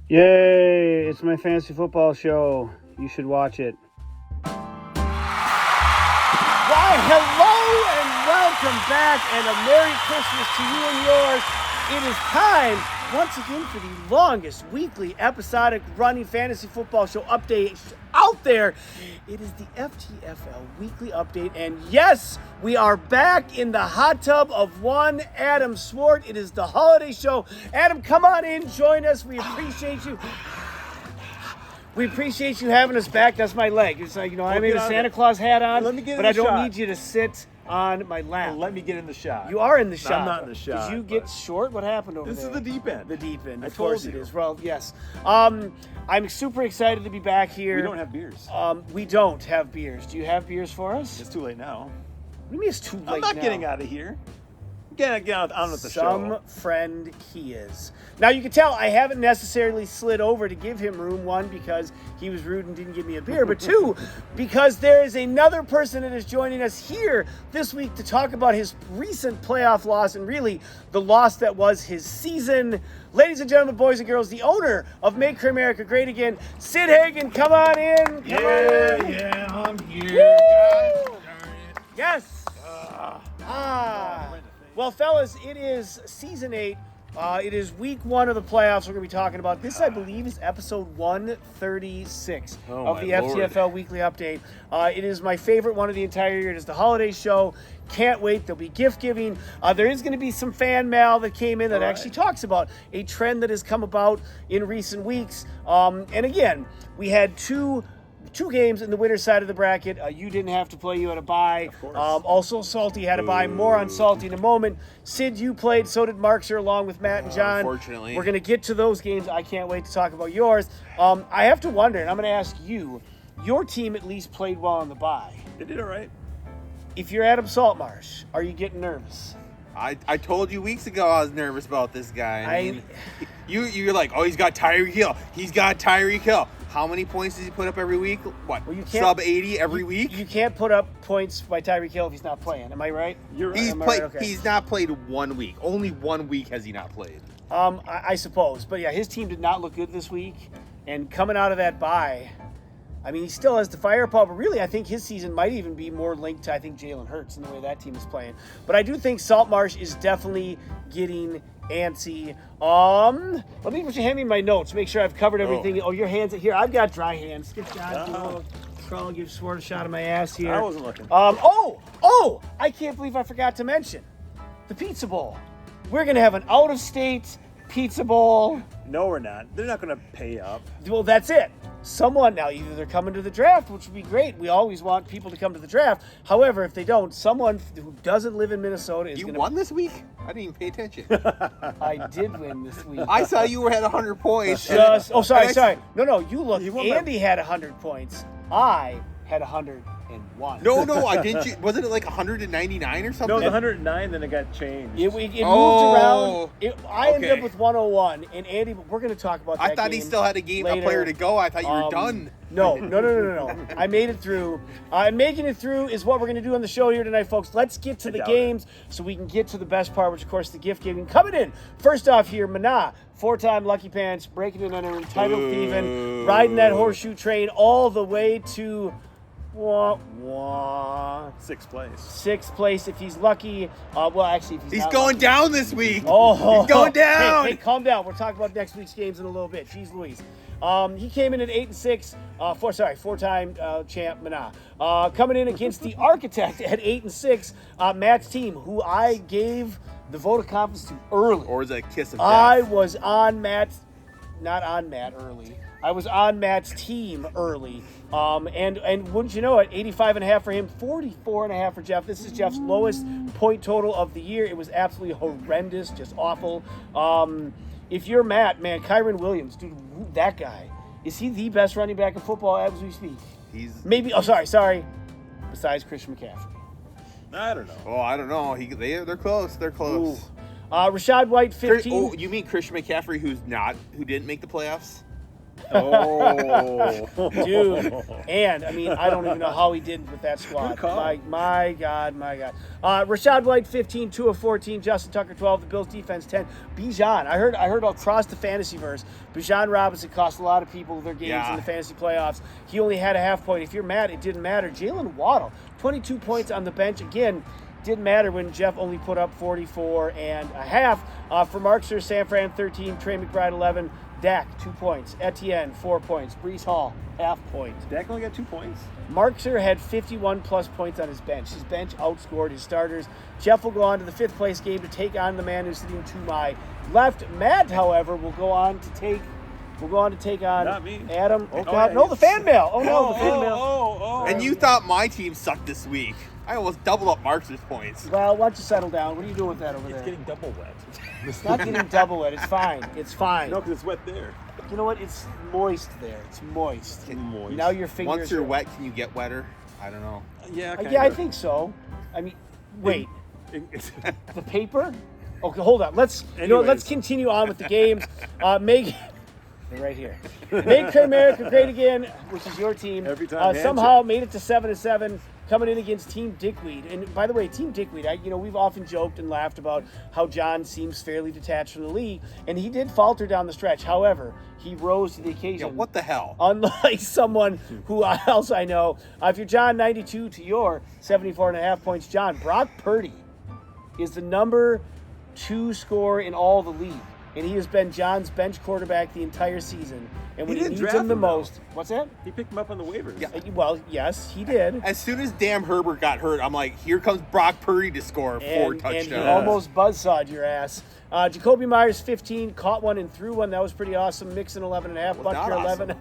Yay! It's my fantasy football show. You should watch it. Why, hello and welcome back, and a Merry Christmas to you and yours. It is time, once again, for the longest weekly episodic running fantasy football show update out there. It is the FTFL weekly update, and yes, we are back in the hot tub of one Adam Swart. It is the holiday show. Adam, come on in, join us. We appreciate you. We appreciate you having us back. That's my leg. It's like, I made a Santa Claus hat on, but I don't need you to sit on my lap. Well, let me get in the shot. You are in the shot. I'm not in the shot. Did you get short? What happened over there? This is the deep end. The deep end. I Of course told it you. is. Well, yes. I'm super excited to be back here. We don't have beers. We don't have beers. Do you have beers for us? It's too late now. What do you mean it's too late I'm not now? getting out of here. Get on with the Some show. friend he is. Now, you can tell I haven't necessarily slid over to give him room, one, because he was rude and didn't give me a beer, but two, because there is another person that is joining us here this week to talk about his recent playoff loss and really the loss that was his season. Ladies and gentlemen, boys and girls, the owner of Make America Great Again, Sid Hagen, come on in. Yeah, I'm here. God darn it. Yes. Well, fellas, it is season 8. It is week 1 of the playoffs we're going to be talking about. This, I believe, is episode 136 of the FTFL Weekly Update. It is my favorite one of the entire year. It is the holiday show. Can't wait. There'll be gift giving. There is going to be some fan mail that came in that actually talks about a trend that has come about in recent weeks. And again, we had two games in the winner's side of the bracket. You didn't have to play. You had a bye. Of course. Also, Salty had a bye. More on Salty in a moment. Sid, you played. So did Markser, along with Matt and John. Unfortunately. We're going to get to those games. I can't wait to talk about yours. I have to wonder, and I'm going to ask you, your team at least played well on the bye. They did all right. If you're Adam Saltmarsh, are you getting nervous? I told you weeks ago I was nervous about this guy. I mean, you're like, oh, he's got Tyreek Hill. He's got Tyreek Hill. How many points does he put up every week? What? Well, sub 80 every week? You can't put up points by Tyreek Hill if he's not playing. Am I right? You're right. He's Am I played. right? Okay. He's not played 1 week. Only 1 week has he not played. I suppose. But yeah, his team did not look good this week. And coming out of that bye, I mean, he still has the firepower, but really, I think his season might even be more linked to, Jalen Hurts and the way that team is playing. But I do think Saltmarsh is definitely getting antsy. Let me hand me my notes, make sure I've covered everything. Oh, your hands are here. I've got dry hands. Get John, Carl, give Swart a shot of my ass here. I wasn't looking. I can't believe I forgot to mention the Pizza Bowl. We're going to have an out-of-state Pizza Bowl. No, we're not. They're not going to pay up. Well, that's it. Someone now, either they're coming to the draft, which would be great. We always want people to come to the draft. However, if they don't, someone who doesn't live in Minnesota is going to... You won this week? I didn't even pay attention. I did win this week. I saw you were at 100 points. Sorry. No, you look. You won Andy had 100 points. I had 101. No, I didn't. Wasn't it like 199 or something? No, the 109, then it got changed. It moved around. I ended up with 101, and Andy, we're going to talk about that I thought game he still had a player to go. I thought you were done. No. I made it through. Making it through is what we're going to do on the show here tonight, folks. Let's get to the games so we can get to the best part, which, of course, the gift giving. Coming in, first off here, Mana, 4-time Lucky Pants, breaking and entering, title thieving, riding that horseshoe train all the way to... Sixth place. Sixth place if he's lucky. Actually, if he's not going lucky. down this week. Oh, he's going down. Hey, calm down. We'll talk about next week's games in a little bit. Jeez Louise. He came in at 8-6. Four-time champ Mana. Coming in against the Architect at 8-6. Matt's team, who I gave the vote of confidence to early. Or is it a kiss of death? I was on Matt's, not on Matt early. I was on Matt's team early. And wouldn't you know it, 85.5 for him, 44.5 for Jeff. This is Jeff's lowest point total of the year. It was absolutely horrendous, just awful. If you're Matt, man, Kyron Williams, dude, that guy, is he the best running back in football as we speak? He's maybe. Oh, sorry. Besides Christian McCaffrey. I don't know. Oh, I don't know. They're close. They're close. Rashad White, 15. Oh, you mean Christian McCaffrey, who didn't make the playoffs? Oh, Dude, and I mean, I don't even know how he did with that squad. Good call. My God. Rashad White, 15, 2 of 14. Justin Tucker, 12. The Bills defense, 10. Bijan, I heard across the fantasyverse, Bijan Robinson cost a lot of people their games in the fantasy playoffs. He only had a half point. If you're mad, it didn't matter. Jalen Waddle, 22 points on the bench. Again, didn't matter when Jeff only put up 44 and a half. For Markster, San Fran, 13. Trey McBride, 11. Dak, 2 points. Etienne, 4 points. Brees Hall, half point. Dak only got 2 points. Markser had 51-plus points on his bench. His bench outscored his starters. Jeff will go on to the fifth-place game to take on the man who's sitting to my left. Matt, however, will go on to take on Not me. Adam. Oh, Oh, God. yeah, No, the fan mail. Oh, no, the fan mail. Oh. And you thought my team sucked this week. I almost doubled up Mark's points. Well, why don't you settle down? What are you doing with that over there? It's getting double wet. It's not getting double wet. It's fine. It's fine. No, because it's wet there. You know what? It's moist there. It's moist. Moist. Now your fingers Once you're are wet, can you get wetter? I don't know. Yeah, Yeah, I think so. I mean, wait. The paper? Okay, hold on. Let's Anyways. continue on with the games. They're right here. Make America great again, which is your team. Every time, somehow made it to 7-7, coming in against Team Dickweed. And by the way, Team Dickweed, we've often joked and laughed about how John seems fairly detached from the league, and he did falter down the stretch. However, he rose to the occasion. Yeah, what the hell? Unlike someone who else I know. If you're John 92 to your 74.5 points, John, Brock Purdy is the number 2 scorer in all the league. And he has been John's bench quarterback the entire season. And when he needs him the most... What's that? He picked him up on the waivers. Yeah. Well, yes, he did. As soon as Dan Herbert got hurt, I'm like, here comes Brock Purdy to score 4 touchdowns. And he almost buzzsawed your ass. Jacoby Myers, 15, caught one and threw one. That was pretty awesome. Mixon, 11.5. Well, Butker, not 11.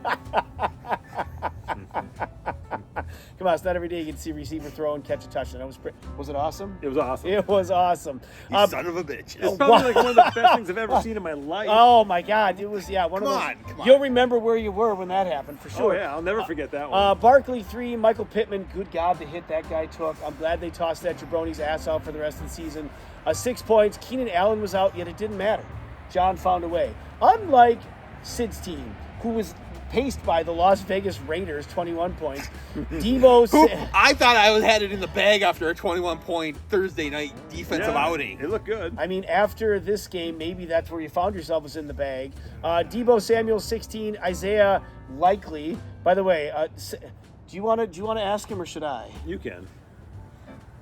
Come on, it's not every day you can see a receiver throw and catch a touchdown. Was it awesome? It was awesome. It was awesome. You son of a bitch. It's probably like one of the best things I've ever seen in my life. Oh my God! It was one of those. Come on. You'll remember where you were when that happened for sure. Oh yeah, I'll never forget that one. Barkley 3, Michael Pittman. Good God, the hit that guy took. I'm glad they tossed that jabroni's ass out for the rest of the season. 6 points. Keenan Allen was out, yet it didn't matter. John found a way. Unlike Sid's team, who was paced by the Las Vegas Raiders, 21 points. Devo. I thought I was had it in the bag after a 21-point Thursday night defensive outing. It looked good. I mean, after this game, maybe that's where you found yourself, was in the bag. Devo Samuel, 16. Isaiah Likely. By the way, do you want to ask him or should I? You can.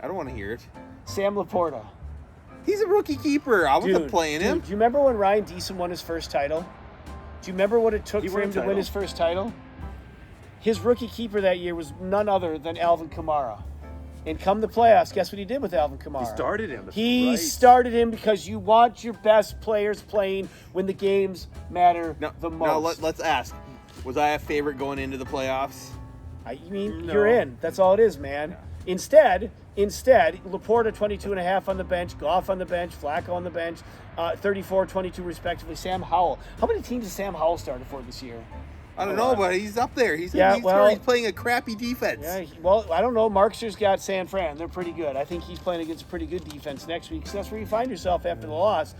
I don't want to hear it. Sam Laporta. He's a rookie keeper. I wasn't playing him. Do you remember when Ryan Deason won his first title? Do you remember what it took for him to win his first title? His rookie keeper that year was none other than Alvin Kamara. And come the playoffs, guess what he did with Alvin Kamara? He started him. He started him because you want your best players playing when the games matter the most. Now let's ask. Was I a favorite going into the playoffs? You're in. That's all it is, man. Yeah. Instead, Laporta 22.5 on the bench, Goff on the bench, Flacco on the bench, 34, 22 respectively. Sam Howell. How many teams has Sam Howell started for this year? I don't know, but he's up there. He's playing a crappy defense. Yeah, I don't know. Markster's got San Fran. They're pretty good. I think he's playing against a pretty good defense next week, so that's where you find yourself after the loss.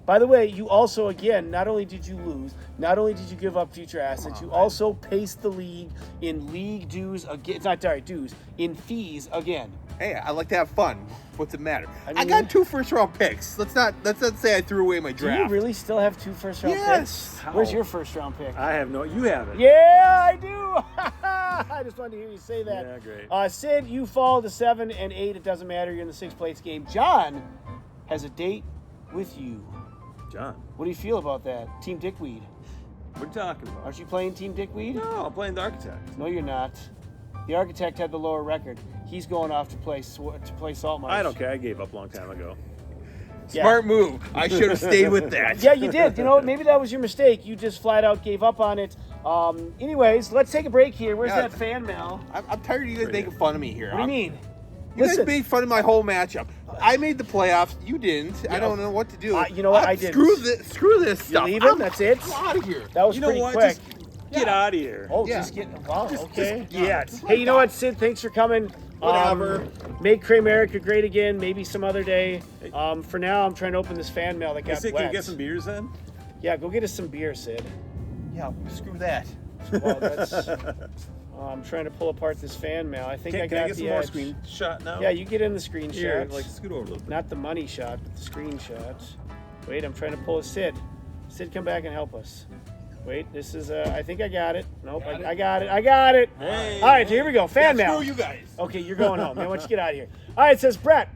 By the way, you also, again, not only did you lose, not only did you give up future assets, you also paced the league in league dues again. It's not direct dues, in fees again. Hey, I like to have fun. What's it matter? I got 2 first-round picks. Let's not say I threw away my draft. Do you really still have 2 first-round picks? Where's your first-round pick? I have no. You have it. Yeah, I do. I just wanted to hear you say that. Yeah, great. Sid, you fall to 7 and 8. It doesn't matter. You're in the 6th place game. John has a date with you. John. What do you feel about that? Team Dickweed. What are you talking about? Aren't you playing Team Dickweed? No, I'm playing the Architect. No, you're not. The Architect had the lower record. He's going off to play Saltmarsh. I don't care. I gave up a long time ago. Smart move. I should have stayed with that. Yeah, you did. You know, maybe that was your mistake. You just flat out gave up on it. Anyways, let's take a break here. Where's that fan mail? I'm tired of you guys making fun of me here. What do you mean? You guys made fun of my whole matchup. I made the playoffs. You didn't. I don't know what to do. You know what? I did. Screw this stuff. You leaving? That's it? I'm out of here. That was pretty quick. Get out of here. Oh, just get. Wow, okay. Yes. Hey, you know what, Sid? Thanks for coming. Whatever. Make America great again. Maybe some other day. For now, I'm trying to open this fan mail that got wet. Can you get some beers then? Yeah, go get us some beer, Sid. Yeah, screw that. Well, that's. I'm trying to pull apart this fan mail. I think I Can got I get the some more edge. screenshot now? Yeah, you get in the screenshot. Here, like scoot over a little bit. Not the money shot, but the screenshots. Wait, I'm trying to pull a Sid. Sid, come back and help us. Wait, this is, I think I got it. Nope, I got it. Hey. All right, here we go. Fan mail. Screw you guys. Okay, you're going home. Man, why don't you get out of here? All right, it says, Brett,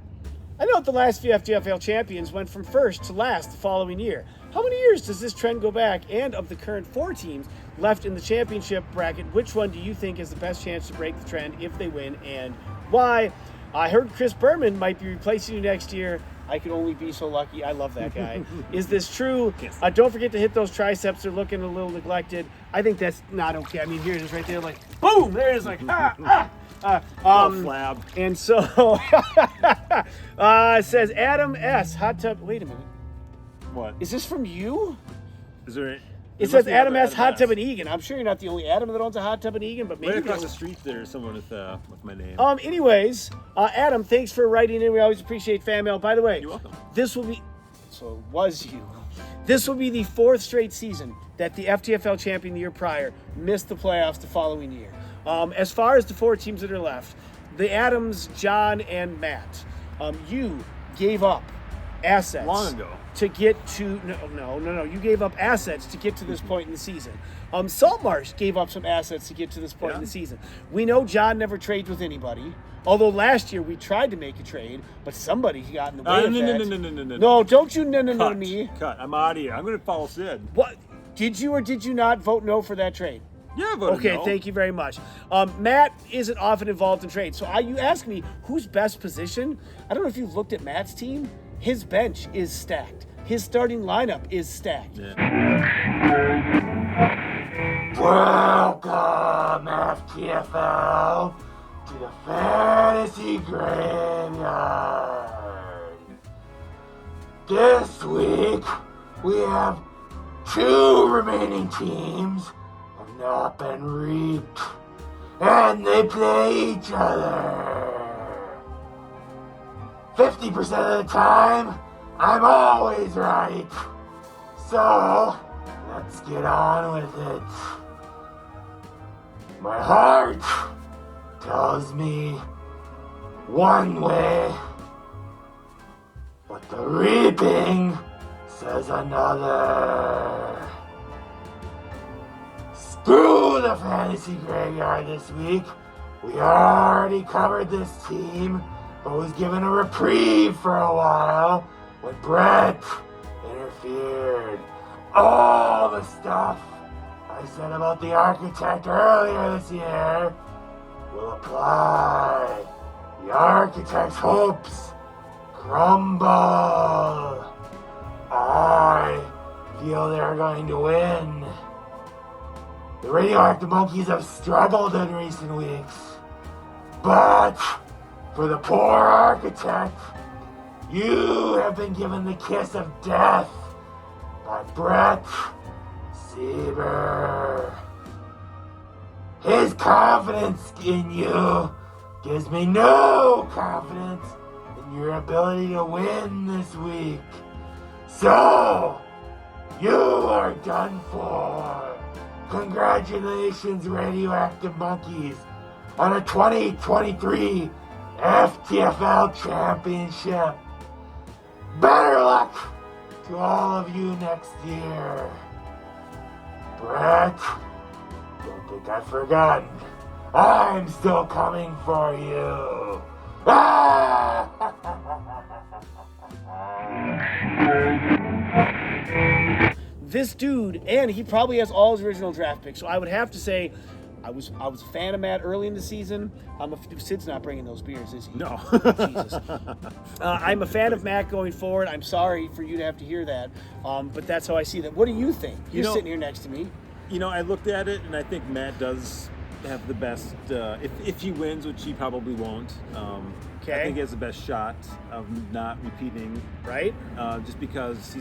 I know the last few FTFL champions went from first to last the following year. How many years does this trend go back? And of the current 4 teams left in the championship bracket, which one do you think has the best chance to break the trend if they win, and why? I heard Chris Berman might be replacing you next year. I could only be so lucky. I love that guy. Is this true? Yes. Don't forget to hit those triceps. They're looking a little neglected. I think that's not okay. I mean, here it is right there, like, boom! There it is, like, Flab. And so, it says Adam S. Hot tub. Wait a minute. What? Is this from you? Is there? It says Adam S. Hot Tub in Eagan. I'm sure you're not the only Adam that owns a hot tub in Eagan, but maybe Right across the street there's someone with my name. Anyways, Adam, thanks for writing in. We always appreciate fan mail. By the way, You're welcome. This will be. So it was you. This will be the 4th straight season that the FTFL champion the year prior missed the playoffs the following year. As far as the 4 teams that are left, the Adams, John, and Matt, you gave up assets Long ago. to get to no. You gave up assets to get to this point in the season. Saltmarsh gave up some assets to get to this point in the season. We know John never trades with anybody. Although last year we tried to make a trade, but somebody got in the way of that. No, don't you no to me. Cut. I'm out of here. I'm going to follow Sid. What? Did you or did you not vote no for that trade? Yeah, but Okay, no. thank you very much. Matt isn't often involved in trades. So you ask me who's best position. I don't know if you've looked at Matt's team. His bench is stacked. His starting lineup is stacked. Yeah. Welcome, FTFL, to the Fantasy Graveyard. This week, we have 2 remaining teams have not been reaped, and they play each other. 50% of the time, I'm always right. So, let's get on with it. My heart tells me one way, but the reaping says another. Screw the Fantasy Graveyard this week. We already covered this team, but was given a reprieve for a while when Brett interfered. All the stuff I said about the architect earlier this year will apply. The architect's hopes crumble. I feel they're going to win. The radioactive monkeys have struggled in recent weeks, but for the poor architect, you have been given the kiss of death by Brett Sieber. His confidence in you gives me no confidence in your ability to win this week. So, you are done for. Congratulations, radioactive monkeys, on a 2023 FTFL championship. Better luck to all of you next year. Brett, don't think I've forgotten. I'm still coming for you. This dude, and he probably has all his original draft picks. So I would have to say, I was a fan of Matt early in the season. Sid's not bringing those beers, is he? No. Jesus. I'm a fan of Matt going forward. I'm sorry for you to have to hear that, but that's how I see that. What do you think? You're sitting here next to me. You know, I looked at it, and I think Matt does have the best. If he wins, which he probably won't. I think he has the best shot of not repeating. Right? Just because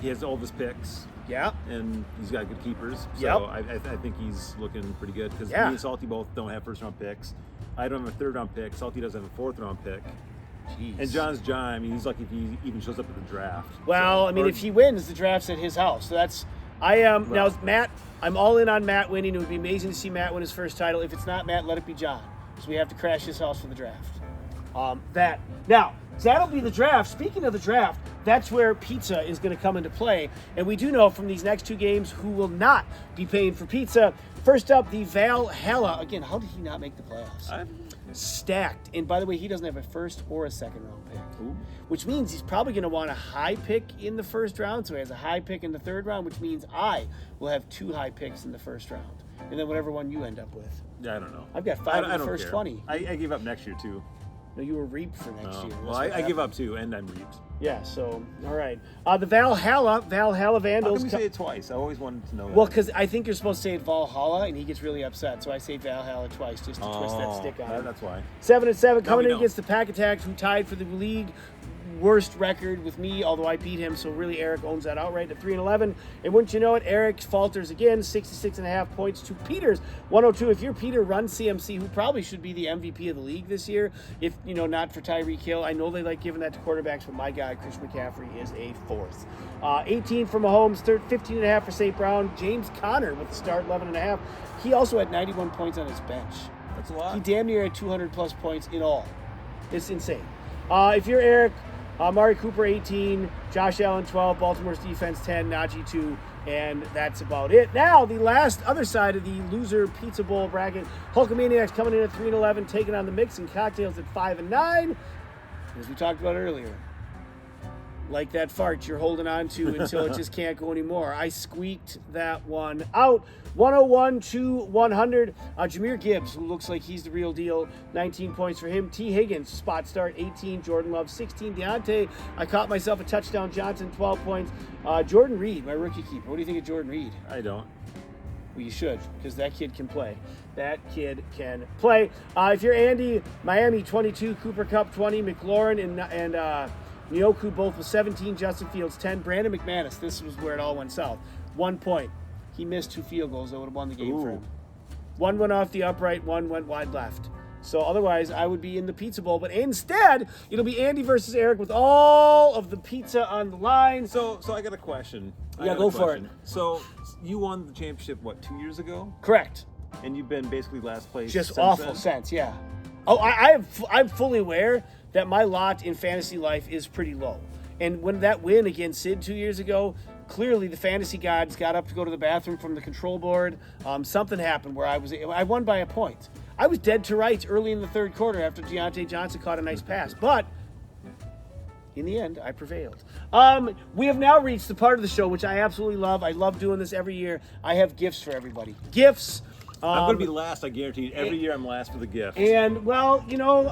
he has all of his picks. Yeah. And he's got good keepers. So Yep. I think he's looking pretty good because me and Salty both don't have first-round picks. I don't have a third-round pick. Salty doesn't have a fourth-round pick. Jeez. And John's John. I mean, he's lucky if he even shows up at the draft. Well, I mean, if he wins, the draft's at his house. So that's I am now Matt. I'm all in on Matt winning. It would be amazing to see Matt win his first title. If it's not Matt, let it be John. So we have to crash his house for the draft. That'll be the draft. Speaking of the draft, that's where pizza is going to come into play. And we do know from these next 2 games who will not be paying for pizza. First up, the Valhalla. Again, how did he not make the playoffs? Stacked. And by the way, he doesn't have a first or a second round pick. Ooh. Which means he's probably going to want a high pick in the first round. So he has a high pick in the third round, which means I will have 2 high picks in the first round. And then whatever one you end up with. Yeah, I don't know. I've got 5 in the first 20. I gave up next year, too. No, you were reaped for next year. Well, I give up, too, and I'm reaped. Yeah, so, all right. The Valhalla Vandals. How come you say it twice? I always wanted to know that. Well, because I think you're supposed to say it Valhalla, and he gets really upset. So I say Valhalla twice just to twist that stick on him. That's why. 7-7, coming in against the Pack Attacks, who tied for the league worst record with me, although I beat him. So really, Eric owns that outright at 3-11. And wouldn't you know it, Eric falters again, 66.5 points to Peter's 102. If you're Peter, run CMC, who probably should be the MVP of the league this year, if not for Tyreek Hill. I know they like giving that to quarterbacks, but my guy Chris McCaffrey is a force. 18 for Mahomes, 15.5 for St. Brown. James Conner with the start, 11.5. He also had 91 points on his bench. That's a lot. He damn near had 200 plus points in all. It's insane. If you're Eric, Amari Cooper 18, Josh Allen 12, Baltimore's defense 10, Najee 2, and that's about it. Now, the last other side of the loser pizza bowl bracket, Hulkamaniacs coming in at 3-11, taking on the Mix and Cocktails at 5-9. As we talked about earlier, like that fart you're holding on to until it just can't go anymore. I squeaked that one out. 101-100. Jahmyr Gibbs, who looks like he's the real deal, 19 points for him. T. Higgins, spot start, 18. Jordan Love, 16. Deontay, I caught myself a touchdown. Johnson, 12 points. Jordan Reed, my rookie keeper. What do you think of Jordan Reed? I don't. Well, you should, because that kid can play. That kid can play. If you're Andy, Miami, 22. Cooper Kupp, 20. McLaurin and Njoku both with 17. Justin Fields, 10. Brandon McManus, this was where it all went south. 1 point. He missed 2 field goals that would have won the game for him. One went off the upright, one went wide left. So otherwise, I would be in the pizza bowl. But instead, it'll be Andy versus Eric with all of the pizza on the line. So I got a question. Go for it. So you won the championship, 2 years ago? Correct. And you've been basically last place Just since awful then? since, yeah. Oh, I'm fully aware that my lot in fantasy life is pretty low. And when that win against Sid 2 years ago, clearly the fantasy gods got up to go to the bathroom from the control board. Something happened where I won by a point. I was dead to rights early in the third quarter after Deontay Johnson caught a nice pass. But in the end, I prevailed. We have now reached the part of the show which I absolutely love. I love doing this every year. I have gifts for everybody. Gifts. I'm going to be last, I guarantee you. Every year I'm last for the gift. And, well,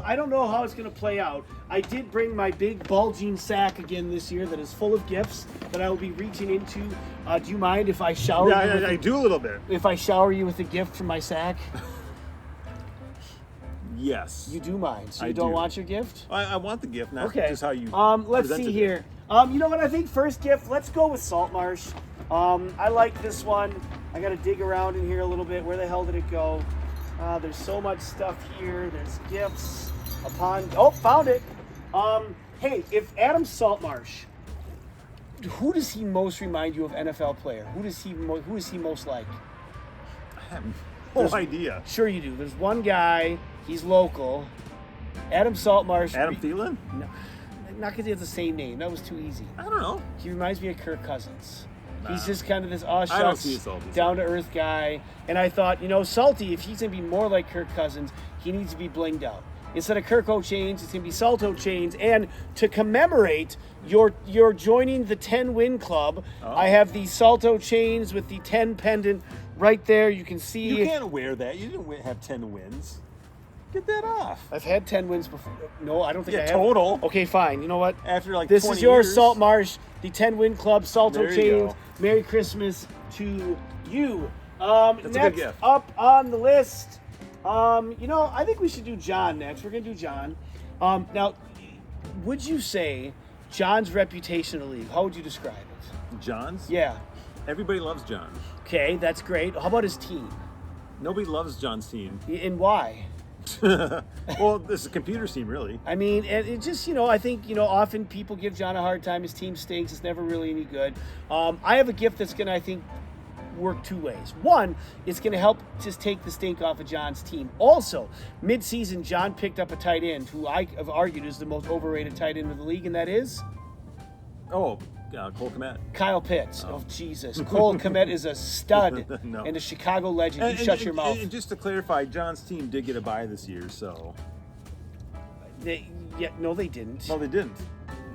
I don't know how it's going to play out. I did bring my big bulging sack again this year that is full of gifts that I will be reaching into. Do you mind if I shower you? Yeah, I do a little bit. If I shower you with a gift from my sack? Yes. You do mind. So you don't want your gift? I want the gift, not okay. just how you let's see here. You know what? I think first gift, let's go with Saltmarsh. I like this one. I got to dig around in here a little bit. Where the hell did it go? There's so much stuff here. There's gifts. Found it. Hey, if Adam Saltmarsh, who does he most remind you of NFL player? Who is he most like? I have no idea. Sure you do. There's one guy. He's local. Adam Saltmarsh. Adam Thielen? No. Not because he has the same name. That was too easy. I don't know. He reminds me of Kirk Cousins. Nah. He's just kind of this down-to-earth guy. And I thought, Salty, if he's going to be more like Kirk Cousins, he needs to be blinged out. Instead of Kirk chains, it's going to be Salto chains. And to commemorate your joining the 10-win club, I have the Salto chains with the 10 pendant right there. You can see. You can't wear that. You didn't have 10 wins. Get that off. I've had 10 wins before. No, I don't think I have. Total. Okay, fine. You know what? After this 20 is yours, years. Saltmarsh, the 10-win club, Salto There you chains. go. Merry Christmas to you. That's a good next gift. up on the list, I think we should do John next. We're going to do John. Now, would you say John's reputation in the league, how would you describe it? John's? Yeah. Everybody loves John. Okay, that's great. How about his team? Nobody loves John's team. And why? Well, this is a computer team, really. I mean, and it just, I think, often people give John a hard time. His team stinks. It's never really any good. I have a gift that's going to, I think, work two ways. One, it's going to help just take the stink off of John's team. Also, mid-season, John picked up a tight end who I have argued is the most overrated tight end in the league, and that is? Oh, Cole Kmet. Kyle Pitts. Oh, Jesus. Cole Kmet is a stud and a Chicago legend. Shut your mouth. And just to clarify, John's team did get a bye this year, so. No, they didn't. No, they didn't.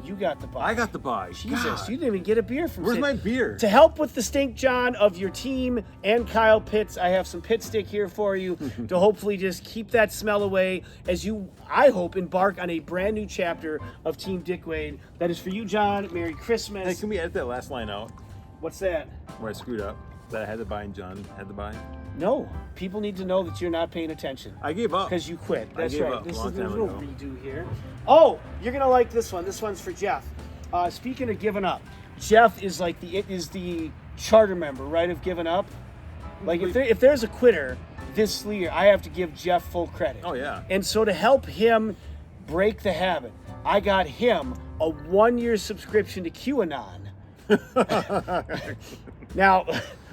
You got the bye. I got the bye. Jesus, God. you didn't even get a beer from Where's my beer? To help with the stink, John, of your team and Kyle Pitts, I have some pit stick here for you to hopefully just keep that smell away as you, I hope, embark on a brand new chapter of Team Dick Wade. That is for you, John. Merry Christmas. Hey, can we edit that last line out? What's that? Where I screwed up. That I had the bye and John had the bye. No. People need to know that you're not paying attention. I gave up. Because you quit. That's I gave right. up There's a long no time ago. redo here. Oh, you're going to like this one. This one's for Jeff. Speaking of giving up, Jeff is like the charter member, right, of giving up. Like if there's a quitter this year, I have to give Jeff full credit. Oh, yeah. And so to help him break the habit, I got him a 1-year subscription to QAnon. Now,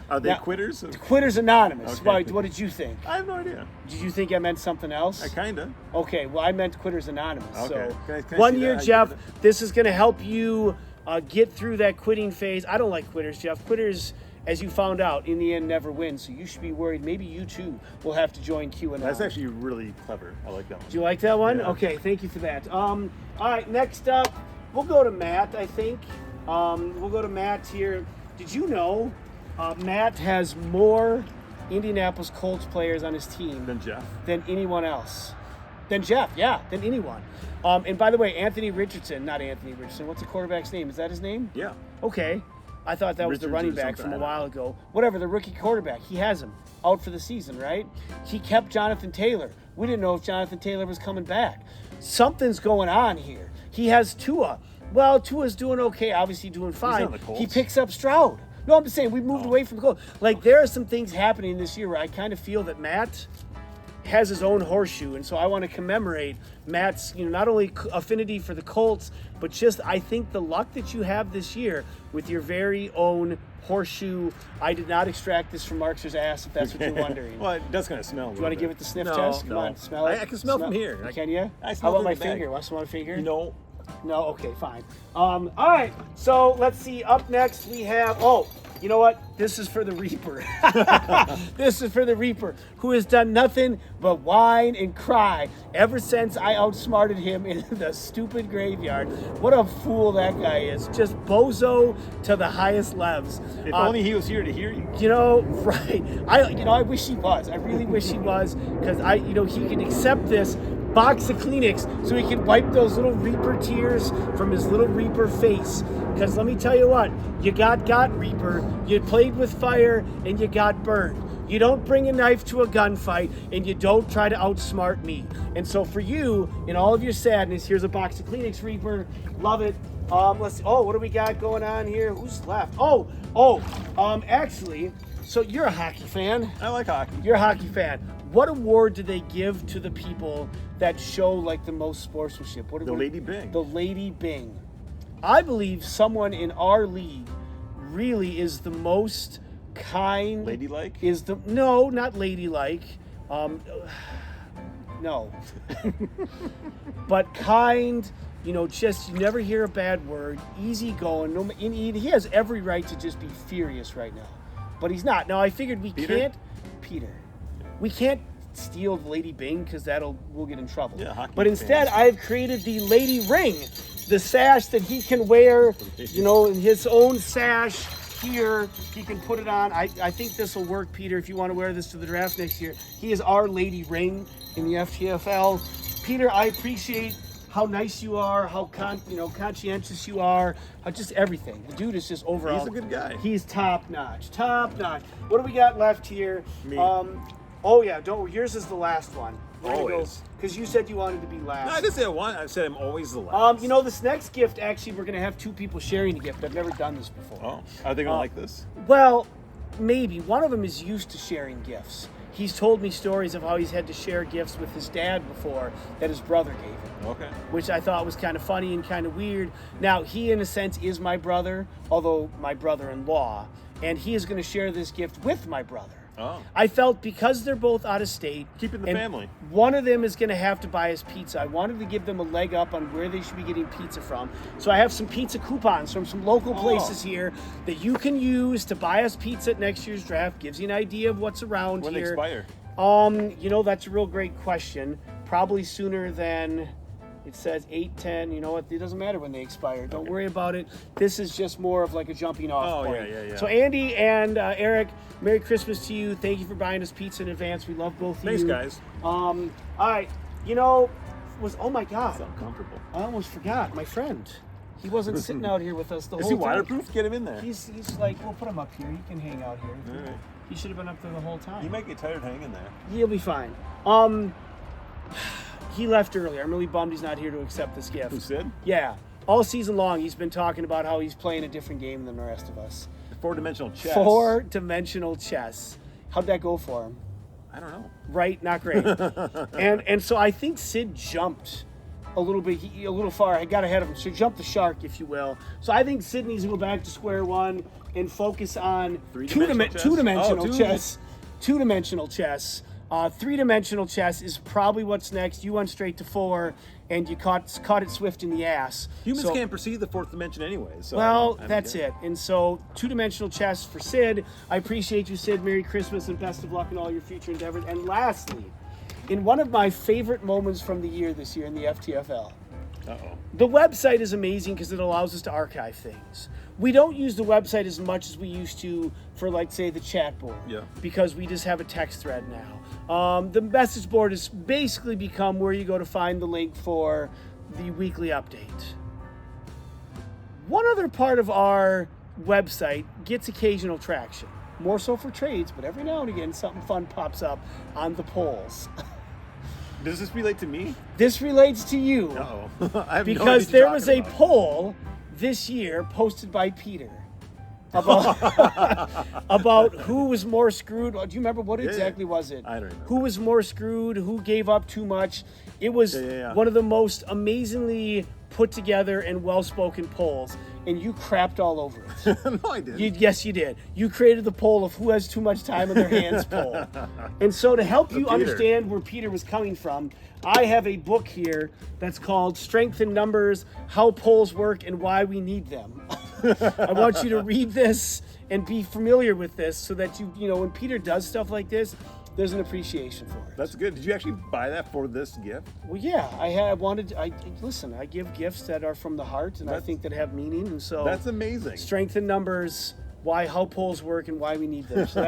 are they quitters? Quitters Anonymous. Okay. What did you think? I have no idea. Did you think I meant something else? I kinda. Okay, well, I meant Quitters Anonymous. Okay. So, Can I 1 see year, that? Jeff. This is going to help you get through that quitting phase. I don't like quitters, Jeff. Quitters, as you found out, in the end, never win. So you should be worried. Maybe you too will have to join QAnon. That's actually really clever. I like that one. Do you like that one? Yeah. Okay, thank you for that. All right, next up, we'll go to Matt. I think we'll go to Matt here. Did you know Matt has more Indianapolis Colts players on his team Than Jeff? Than anyone else. Than Jeff, yeah, than anyone. And by the way, not Anthony Richardson. What's the quarterback's name? Is that his name? Yeah. Okay. I thought that was the Richards running or back something, from a I don't while ago. Whatever, the rookie quarterback. He has him out for the season, right? He kept Jonathan Taylor. We didn't know if Jonathan Taylor was coming back. Something's going on here. He has Tua. Well, Tua's doing okay, obviously doing fine. on the Colts. He picks up Stroud. No, I'm just saying, we moved away from the Colts. Like, there are some things happening this year where I kind of feel that Matt has his own horseshoe, and so I want to commemorate Matt's, not only affinity for the Colts, but just I think the luck that you have this year with your very own horseshoe. I did not extract this from Marx's ass, if that's what you're wondering. Well, it does kind of smell. Do you want to give it the sniff test? Come on, smell it. I can smell from here. Can you? I How smell about through my the bag. finger? Want some on my finger? No. No? Okay, fine. All right, so let's see. Up next we have, you know what? This is for the Reaper. This is for the Reaper, who has done nothing but whine and cry ever since I outsmarted him in the stupid graveyard. What a fool that guy is. Just bozo to the highest levels. If only he was here to hear you. Right. I wish he was. I really wish he was, because he can accept this box of Kleenex so he can wipe those little Reaper tears from his little Reaper face. Because let me tell you what, you got Reaper, you played with fire, and you got burned. You don't bring a knife to a gunfight, and you don't try to outsmart me. And so for you, in all of your sadness, here's a box of Kleenex, Reaper. Love it. Let's see. What do we got going on here? Who's left? Actually, so you're a hockey fan. I like hockey. You're a hockey fan. What award do they give to the people that show like the most sportsmanship? The Lady Bing. The Lady Bing. I believe someone in our league really is the most kind. Ladylike? No, not ladylike. No. But kind, just you never hear a bad word, easygoing. He has every right to just be furious right now. But he's not. Now I figured we can't steal the Lady Bing because we'll get in trouble. Yeah, hockey but instead, I've created the Lady Ring, the sash that he can wear, in his own sash here. He can put it on. I think this will work, Peter, if you want to wear this to the draft next year. He is our Lady Ring in the FTFL. Peter, I appreciate how nice you are, how conscientious you are, just everything. The dude is just overall. He's a good guy. He's top notch. What do we got left here? Me. Yours is the last one. Always. Because you said you wanted to be last. No, I didn't say I want. I said I'm always the last. This next gift, actually, we're going to have 2 people sharing the gift. I've never done this before. Oh, are they going to like this? Well, maybe. One of them is used to sharing gifts. he's told me stories of how he's had to share gifts with his dad before that his brother gave him. Okay. Which I thought was kind of funny and kind of weird. Now, he, in a sense, is my brother, although my brother-in-law, and he is going to share this gift with my brother. Oh. I felt because they're both out of state, Keeping the and family. one of them is going to have to buy us pizza. I wanted to give them a leg up on where they should be getting pizza from. So I have some pizza coupons from some local places here that you can use to buy us pizza at next year's draft. Gives you an idea of what's around When here. they expire? You know, that's a real great question. Probably sooner than... It says 8/10. You know what? It doesn't matter when they expire. Don't worry about it. This is just more of like a jumping off point. Yeah. So Andy and Eric, Merry Christmas to you. Thank you for buying us pizza in advance. We love both of you. Thanks, guys. All right. You know, oh my God. It's uncomfortable. I almost forgot. My friend. He wasn't sitting out here with us the Is whole he time. waterproof? Get him in there. He's like, we'll put him up here. He can hang out here. All right. He should have been up there the whole time. You might get tired hanging there. He'll be fine. He left early. I'm really bummed he's not here to accept this gift. Who, Sid? Yeah. All season long, he's been talking about how he's playing a different game than the rest of us. 4-dimensional chess. 4-dimensional chess. How'd that go for him? I don't know. Right? Not great. and so I think Sid jumped a little far. I got ahead of him. So jumped the shark, if you will. So I think Sid needs to go back to square one and focus on two-dimensional chess. Two-dimensional chess. 3-dimensional chess is probably what's next. You went straight to 4, and you caught it swift in the ass. Humans can't perceive the 4th dimension anyway. So well, that's it. And so 2-dimensional chess for Sid. I appreciate you, Sid. Merry Christmas and best of luck in all your future endeavors. And lastly, in one of my favorite moments from the year this year in the FTFL, the website is amazing because it allows us to archive things. We don't use the website as much as we used to for, like, say, the chat board. Yeah. Because we just have a text thread now. The message board has basically become where you go to find the link for the weekly update. One other part of our website gets occasional traction. More so for trades, but every now and again something fun pops up on the polls. Does this relate to me? This relates to you. Uh-oh. I have no idea Because what there you're was a talking about. poll this year posted by Peter about who was more screwed. Do you remember what exactly was it? I don't remember. Who was more screwed? Who gave up too much? It was one of the most amazingly put together and well-spoken polls, and you crapped all over it. No, I didn't. Yes, you did. You created the poll of who has too much time on their hands poll. And so to help you understand where Peter was coming from, I have a book here that's called Strength in Numbers, How Polls Work and Why We Need Them. I want you to read this and be familiar with this so that you know, when Peter does stuff like this, there's an appreciation for it. That's good. Did you actually buy that for this gift? Well, yeah, listen, I give gifts that are from the heart and I think that have meaning. And so that's amazing. Strength in Numbers, how polls work and why we need them. So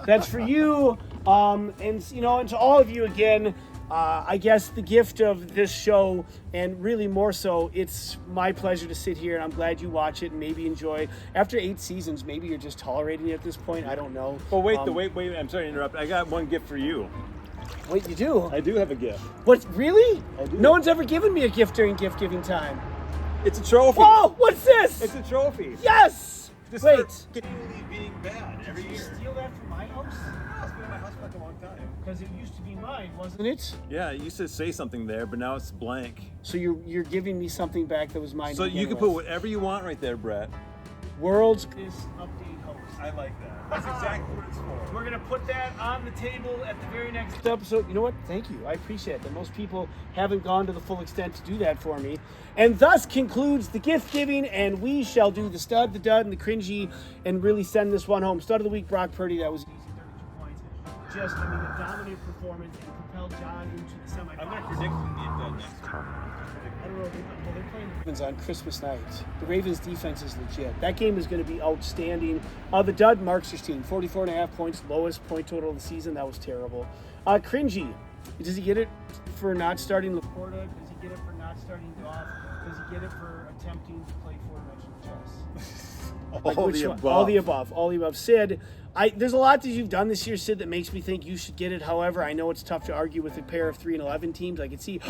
that's for you. And to all of you again, I guess the gift of this show, and really more so, it's my pleasure to sit here and I'm glad you watch it and maybe enjoy. After 8 seasons, maybe you're just tolerating it at this point. I don't know. Well, wait, I'm sorry to interrupt. I got one gift for you. Wait, you do? I do have a gift. What, really? I do. No one's ever given me a gift during gift giving time. It's a trophy. Whoa, what's this? It's a trophy. Yes! Just Wait. for continually being bad every Did you year. steal that from my house? It's been in my house for like a long time. Because it used to be mine, wasn't it? Yeah, it used to say something there, but now it's blank. So you're giving me something back that was mine. So to you begin can put with. whatever you want right there, Brett. World's Greatest Update Host. I like that. That's exactly what it's for. We're gonna put that on the table at the very next episode. You know what? Thank you. I appreciate that. Most people haven't gone to the full extent to do that for me. And thus concludes the gift giving, and we shall do the stud, the dud, and the cringy, and really send this one home. Stud of the week, Brock Purdy. That was easy, 32 points. Just, a dominant performance and propelled John into the semifinals. I'm gonna predict the dud next week. I don't know. They're playing the Ravens on Christmas night. The Ravens defense is legit. That game is going to be outstanding. The dud, Markster's team, 44.5 points, lowest point total of the season. That was terrible. Cringy. Does he get it for not starting Laporta? Does he get it for not starting Goff? Does he get it for attempting to play 4-dimensional chess? All the above. All the above. Sid, there's a lot that you've done this year, Sid, that makes me think you should get it. However, I know it's tough to argue with a pair of 3-11 teams. I can see,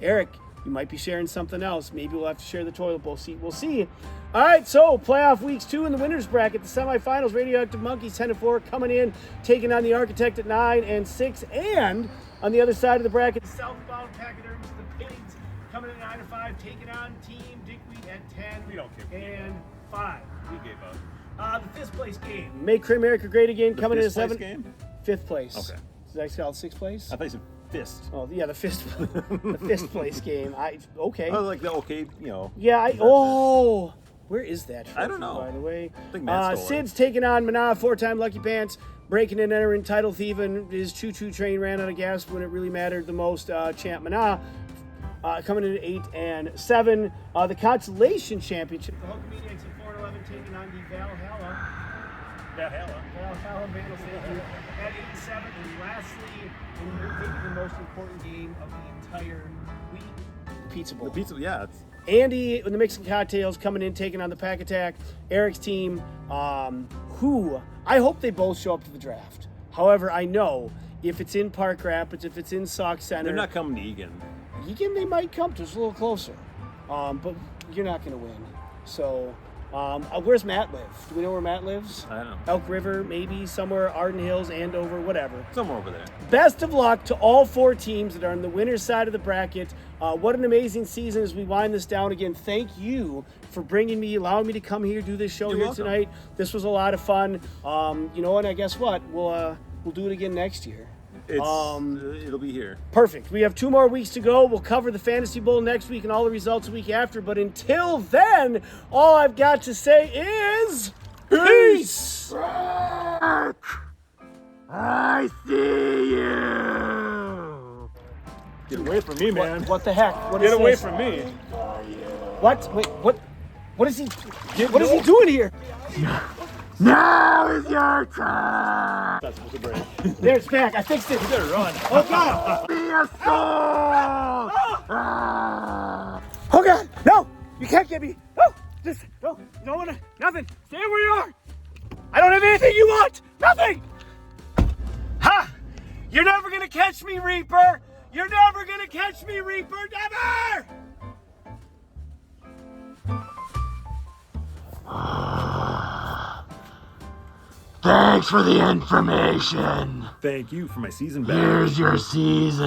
Eric, You might be sharing something else. Maybe we'll have to share the toilet bowl seat. We'll see. All right, so playoff weeks 2 in the winners bracket. The semifinals, Radioactive Monkeys 10-4 coming in, taking on the Architect at 9-6. And on the other side of the bracket, the Southbound Pachyderms, the Pigs, coming in at 9-5, taking on Team Dickweed at 10 We don't care. and 5. We gave up. The 5th place game. Make Crim America Great Again, The coming in at fifth 7. place game? 5th place. Okay. Is that called 6th place? I thought you said fist. Oh, yeah, the 5th place game. Okay. Oh, like the okay, Yeah, where is that trophy, I don't know. by the way? I think Matt stole it. Sid's taking on Mana, 4-time Lucky Pants, breaking and entering title thieving. His choo-choo train ran out of gas when it really mattered the most. Champ Mana coming in at 8-7. The Consolation Championship, the Hulkamaniacs at 4-11, taking on the Valhalla Vandals at 8-7. And lastly, and maybe the most important game of the entire week, the Pizza Bowl. The pizza, yeah. Andy with the Mixing Cocktails coming in, taking on the Pack Attack. Eric's team, who I hope they both show up to the draft. However, I know if it's in Park Rapids, if it's in Sauk Center, They're not coming to Eagan. Eagan, they might come to us a little closer. But you're not going to win. So, where's Matt live? Do we know where Matt lives? I don't know. Elk River, maybe somewhere, Arden Hills, Andover, whatever. Somewhere over there. Best of luck to all 4 teams that are on the winner's side of the bracket. What an amazing season as we wind this down. Again, thank you for allowing me to come here, do this show You're here welcome. tonight. This was a lot of fun. And I guess what? We'll do it again next year. It'll be here. Perfect. We have 2 more weeks to go. We'll cover the Fantasy Bowl next week and all the results the week after. But until then, all I've got to say is peace. I see you. Get away from me, man. What the heck? What is Get away this? from me. What? Wait, what? What is he? What is he doing here? Now is your time. That's supposed to break. There, it's back. I fixed it. You better run. Oh God! Be a soul. Ah. Oh God! No! You can't get me! No! Just no! You don't wanna. Nothing. Stay where you are. I don't have anything you want. Nothing. Ha! You're never gonna catch me, Reaper. You're never gonna catch me, Reaper. Never! Thanks for the information. Thank you for my season back. Here's your season.